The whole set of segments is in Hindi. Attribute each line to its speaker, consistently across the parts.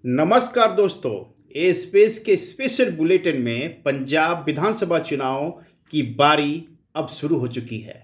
Speaker 1: नमस्कार दोस्तों। ए स्पेस के स्पेशल बुलेटिन में पंजाब विधानसभा चुनाव की बारी अब शुरू हो चुकी है।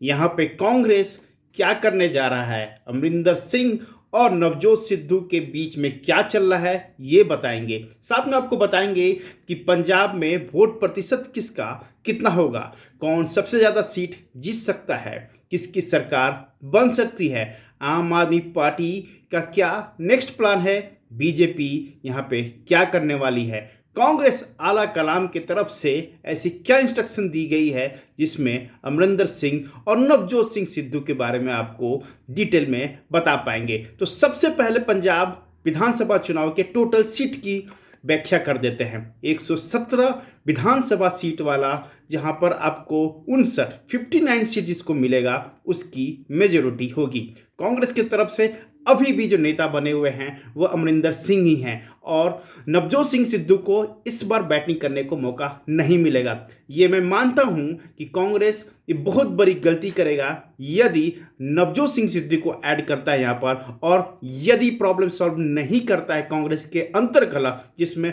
Speaker 1: यहाँ पे कांग्रेस क्या करने जा रहा है, अमरिंदर सिंह और नवजोत सिद्धू के बीच में क्या चल रहा है, ये बताएंगे। साथ में आपको बताएंगे कि पंजाब में वोट प्रतिशत किसका कितना होगा, कौन सबसे ज़्यादा सीट जीत सकता है, किसकी सरकार बन सकती है, आम आदमी पार्टी का क्या नेक्स्ट प्लान है, बीजेपी यहाँ पे क्या करने वाली है, कांग्रेस आला कलाम की तरफ से ऐसी क्या इंस्ट्रक्शन दी गई है जिसमें अमरिंदर सिंह और नवजोत सिंह सिद्धू के बारे में आपको डिटेल में बता पाएंगे। तो सबसे पहले पंजाब विधानसभा चुनाव के टोटल सीट की व्याख्या कर देते हैं। 117 विधानसभा सीट वाला, जहां पर आपको 59 सीट जिसको मिलेगा उसकी मेजोरिटी होगी। कांग्रेस की तरफ से अभी भी जो नेता बने हुए हैं वो अमरिंदर सिंह ही हैं और नवजोत सिंह सिद्धू को इस बार बैटिंग करने को मौका नहीं मिलेगा। ये मैं मानता हूं कि कांग्रेस ये बहुत बड़ी गलती करेगा यदि नवजोत सिंह सिद्धू को ऐड करता है यहाँ पर, और यदि प्रॉब्लम सॉल्व नहीं करता है कांग्रेस के अंतर्कलह जिसमें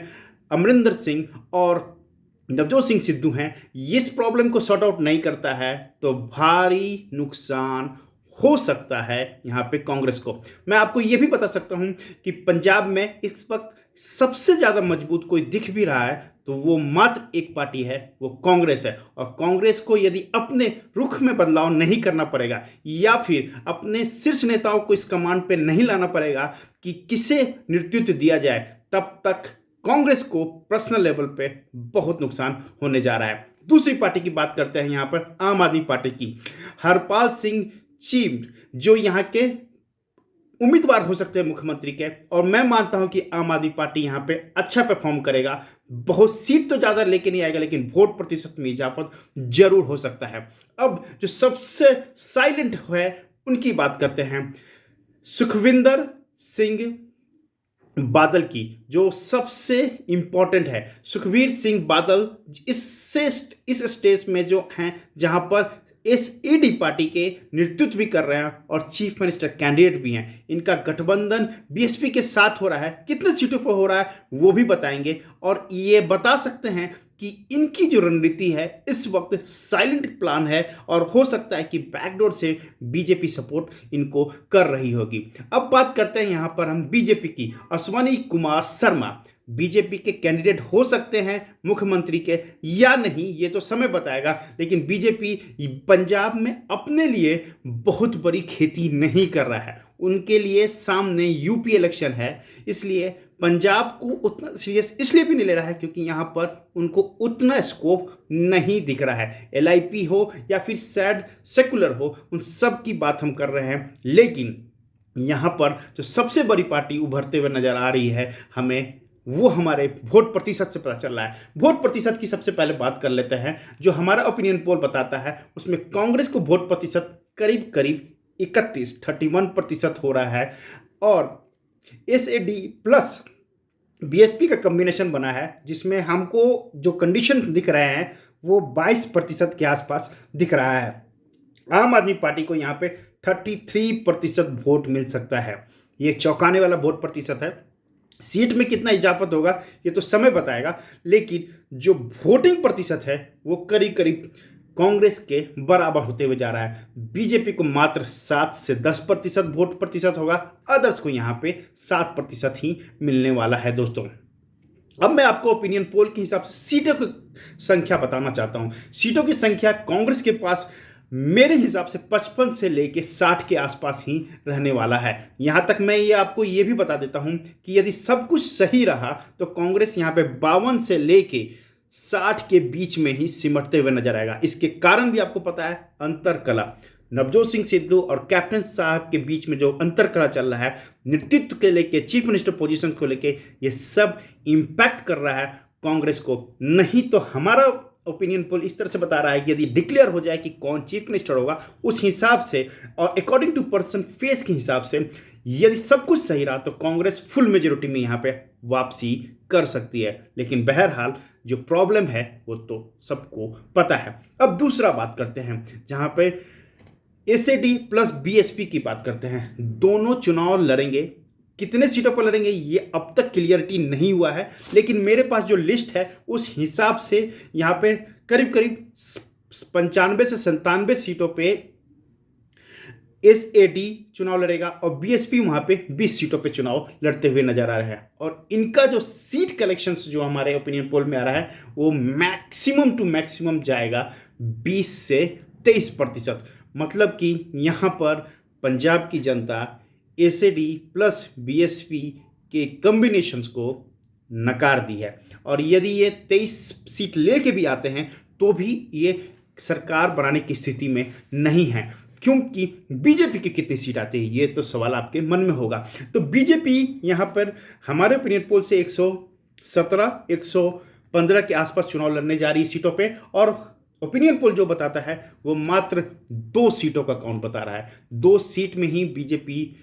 Speaker 1: अमरिंदर सिंह और नवजोत सिंह सिद्धू हैं, इस प्रॉब्लम को सॉर्ट आउट नहीं करता है तो भारी नुकसान हो सकता है यहाँ पे कांग्रेस को। मैं आपको ये भी बता सकता हूँ कि पंजाब में इस वक्त सबसे ज़्यादा मजबूत कोई दिख भी रहा है तो वो मात्र एक पार्टी है, वो कांग्रेस है। और कांग्रेस को यदि अपने रुख में बदलाव नहीं करना पड़ेगा या फिर अपने शीर्ष नेताओं को इस कमांड पे नहीं लाना पड़ेगा कि किसे नेतृत्व दिया जाए, तब तक कांग्रेस को पर्सनल लेवल पे बहुत नुकसान होने जा रहा है। दूसरी पार्टी की बात करते हैं यहाँ पर, आम आदमी पार्टी की। हरपाल सिंह चीफ जो यहाँ के उम्मीदवार हो सकते हैं मुख्यमंत्री के, और मैं मानता हूं कि आम आदमी पार्टी यहाँ पे अच्छा परफॉर्म करेगा। बहुत सीट तो ज़्यादा लेके नहीं आएगा लेकिन वोट प्रतिशत में इजाफत जरूर हो सकता है। अब जो सबसे साइलेंट है उनकी बात करते हैं, सुखविंदर सिंह बादल की, जो सबसे इंपॉर्टेंट है। सुखबीर सिंह बादल इस स्टेज में जो हैं जहां पर एसईडी पार्टी के नेतृत्व भी कर रहे हैं और चीफ मिनिस्टर कैंडिडेट भी हैं। इनका गठबंधन बीएसपी के साथ हो रहा है, कितने सीटों पर हो रहा है वो भी बताएंगे और ये बता सकते हैं कि इनकी जो रणनीति है इस वक्त साइलेंट प्लान है और हो सकता है कि बैकडोर से बीजेपी सपोर्ट इनको कर रही होगी। अब बात करते हैं यहाँ पर हम बीजेपी की। अश्वनी कुमार शर्मा बीजेपी के कैंडिडेट हो सकते हैं मुख्यमंत्री के या नहीं, ये तो समय बताएगा, लेकिन बीजेपी पंजाब में अपने लिए बहुत बड़ी खेती नहीं कर रहा है। उनके लिए सामने यूपी इलेक्शन है, इसलिए पंजाब को उतना सीरियस इसलिए भी नहीं ले रहा है क्योंकि यहाँ पर उनको उतना स्कोप नहीं दिख रहा है। एलआईपी हो या फिर सैड सेकुलर हो, उन सब की बात हम कर रहे हैं। लेकिन यहाँ पर जो सबसे बड़ी पार्टी उभरते हुए नजर आ रही है हमें, वो हमारे वोट प्रतिशत से पता चल रहा है। वोट प्रतिशत की सबसे पहले बात कर लेते हैं। जो हमारा ओपिनियन पोल बताता है उसमें कांग्रेस को वोट प्रतिशत करीब करीब 31% हो रहा है और एसएडी प्लस बीएसपी का कॉम्बिनेशन बना है जिसमें हमको जो कंडीशन दिख रहे हैं वो 22% के आसपास दिख रहा है। आम आदमी पार्टी को यहाँ पे 33% वोट मिल सकता है। ये चौंकाने वाला वोट प्रतिशत है। सीट में कितना इजाफत होगा ये तो समय बताएगा, लेकिन जो वोटिंग प्रतिशत है वो करीब करीब कांग्रेस के बराबर होते हुए जा रहा है। बीजेपी को मात्र 7 से 10% वोट प्रतिशत होगा, अदर्स को यहाँ पे 7% ही मिलने वाला है दोस्तों। अब मैं आपको ओपिनियन पोल के हिसाब से सीटों की संख्या बताना चाहता हूँ। सीटों की संख्या कांग्रेस के पास मेरे हिसाब से 55 से लेके 60 के आसपास ही रहने वाला है। यहाँ तक मैं ये आपको ये भी बता देता हूँ कि यदि सब कुछ सही रहा तो कांग्रेस यहाँ पे 52 से लेके 60 के बीच में ही सिमटते हुए नजर आएगा। इसके कारण भी आपको पता है, अंतरकला नवजोत सिंह सिद्धू और कैप्टन साहब के बीच में जो अंतरकला चल रहा है नेतृत्व के लेके, चीफ मिनिस्टर पोजीशन को लेके, ये सब इम्पैक्ट कर रहा है कांग्रेस को। नहीं तो हमारा ओपिनियन पोल इस तरह से बता रहा है कि यदि डिक्लेयर हो जाए कि कौन चीफ मिनिस्टर होगा, उस हिसाब से और अकॉर्डिंग टू पर्सन फेस के हिसाब से यदि सब कुछ सही रहा तो कांग्रेस फुल मेजोरिटी में यहाँ पे वापसी कर सकती है। लेकिन बहरहाल जो प्रॉब्लम है वो तो सबको पता है। अब दूसरा बात करते हैं जहाँ पे एसएडी प्लस बीएसपी की बात करते हैं। दोनों चुनाव लड़ेंगे कितने सीटों पर लड़ेंगे ये अब तक क्लियरिटी नहीं हुआ है, लेकिन मेरे पास जो लिस्ट है उस हिसाब से यहाँ पे करीब करीब 95 से 97 सीटों पे एसएडी चुनाव लड़ेगा और बीएसपी वहाँ पे 20 सीटों पे चुनाव लड़ते हुए नजर आ रहे हैं। और इनका जो सीट कलेक्शंस जो हमारे ओपिनियन पोल में आ रहा है वो मैक्सिमम टू मैक्सिमम जाएगा 20 से 23%। मतलब कि यहाँ पर पंजाब की जनता एसएडी प्लस बीएसपी के कॉम्बिनेशंस को नकार दी है। और यदि ये 23 सीट लेके भी आते हैं तो भी ये सरकार बनाने की स्थिति में नहीं है, क्योंकि बीजेपी की कितनी सीट आती है ये तो सवाल आपके मन में होगा। तो बीजेपी यहाँ पर हमारे ओपिनियन पोल से 117 115 के आसपास चुनाव लड़ने जा रही सीटों पे, और ओपिनियन पोल जो बताता है वो मात्र 2 सीटों का काउंट बता रहा है। 2 सीट में ही बीजेपी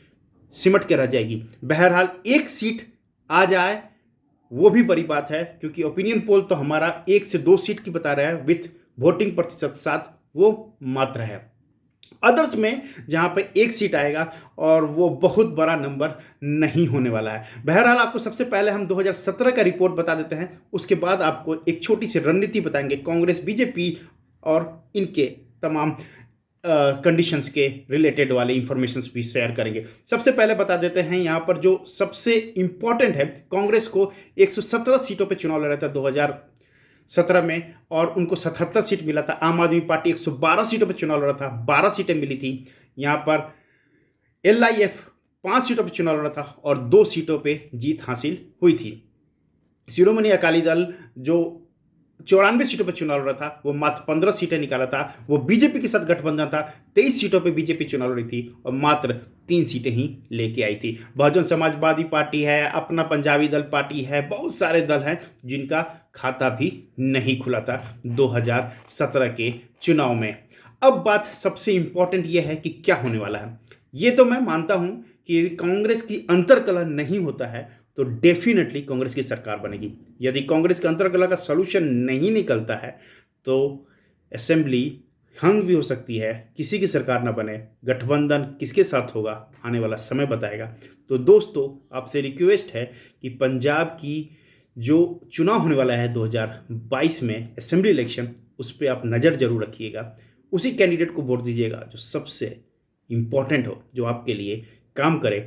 Speaker 1: सिमट के रह जाएगी। बहरहाल 1 सीट आ जाए वो भी बड़ी बात है, क्योंकि ओपिनियन पोल तो हमारा 1 से 2 सीट की बता रहा है विथ वोटिंग प्रतिशत 7, वो मात्र है। अदर्स में जहां पे 1 सीट आएगा और वो बहुत बड़ा नंबर नहीं होने वाला है। बहरहाल आपको सबसे पहले हम 2017 का रिपोर्ट बता देते हैं, उसके बाद आपको एक छोटी सी रणनीति बताएंगे कांग्रेस बीजेपी और इनके तमाम कंडीशंस के रिलेटेड वाले इंफॉर्मेशंस भी शेयर करेंगे। सबसे पहले बता देते हैं यहाँ पर जो सबसे इंपॉर्टेंट है, कांग्रेस को 117 सीटों पे चुनाव लड़ा था 2017 में और उनको 77 सीट मिला था। आम आदमी पार्टी 112 सीटों पे चुनाव लड़ा था, 12 सीटें मिली थी। यहाँ पर LIF 5 सीटों पे चुनाव लड़ा था और 2 सीटों पे जीत हासिल हुई थी। शिरोमणि अकाली दल जो 94 सीटों पर चुनाव लड़ा था वो मात्र 15 सीटें निकाला था। वो बीजेपी के साथ गठबंधन था, 23 सीटों पे बीजेपी चुनाव लड़ी थी और मात्र 3 सीटें ही लेके आई थी। बहुजन समाजवादी पार्टी है, अपना पंजाबी दल पार्टी है, बहुत सारे दल हैं जिनका खाता भी नहीं खुला था 2017 के चुनाव में। अब बात सबसे इंपॉर्टेंट ये है कि क्या होने वाला है। ये तो मैं मानता हूं कि कांग्रेस की अंतर्कलह नहीं होता है तो डेफिनेटली कांग्रेस की सरकार बनेगी। यदि कांग्रेस के अंतर्कलह का सलूशन नहीं निकलता है तो असेंबली हंग भी हो सकती है, किसी की सरकार ना बने। गठबंधन किसके साथ होगा आने वाला समय बताएगा। तो दोस्तों आपसे रिक्वेस्ट है कि पंजाब की जो चुनाव होने वाला है 2022 में असेंबली इलेक्शन, उस पर आप नज़र जरूर रखिएगा। उसी कैंडिडेट को वोट दीजिएगा जो सबसे इम्पॉर्टेंट हो, जो आपके लिए काम करे।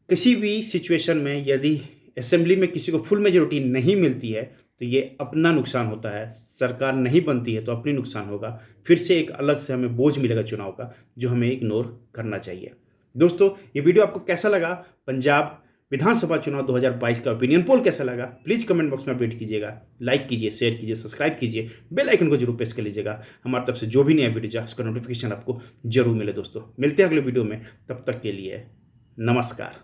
Speaker 1: किसी भी सिचुएशन में यदि असेंबली में किसी को फुल मेजोरिटी नहीं मिलती है तो ये अपना नुकसान होता है, सरकार नहीं बनती है तो अपनी नुकसान होगा। फिर से एक अलग से हमें बोझ मिलेगा चुनाव का, जो हमें इग्नोर करना चाहिए। दोस्तों ये वीडियो आपको कैसा लगा? पंजाब विधानसभा चुनाव 2022 का ओपिनियन पोल कैसा लगा? प्लीज़ कमेंट बॉक्स में अपडेट कीजिएगा, लाइक कीजिए, शेयर कीजिए, सब्सक्राइब कीजिए, बेल आइकन को जरूर प्रेस कर लीजिएगा। हमारी तरफ से जो भी नया वीडियो जाए उसका नोटिफिकेशन आपको जरूर मिले। दोस्तों मिलते हैं अगले वीडियो में, तब तक के लिए नमस्कार।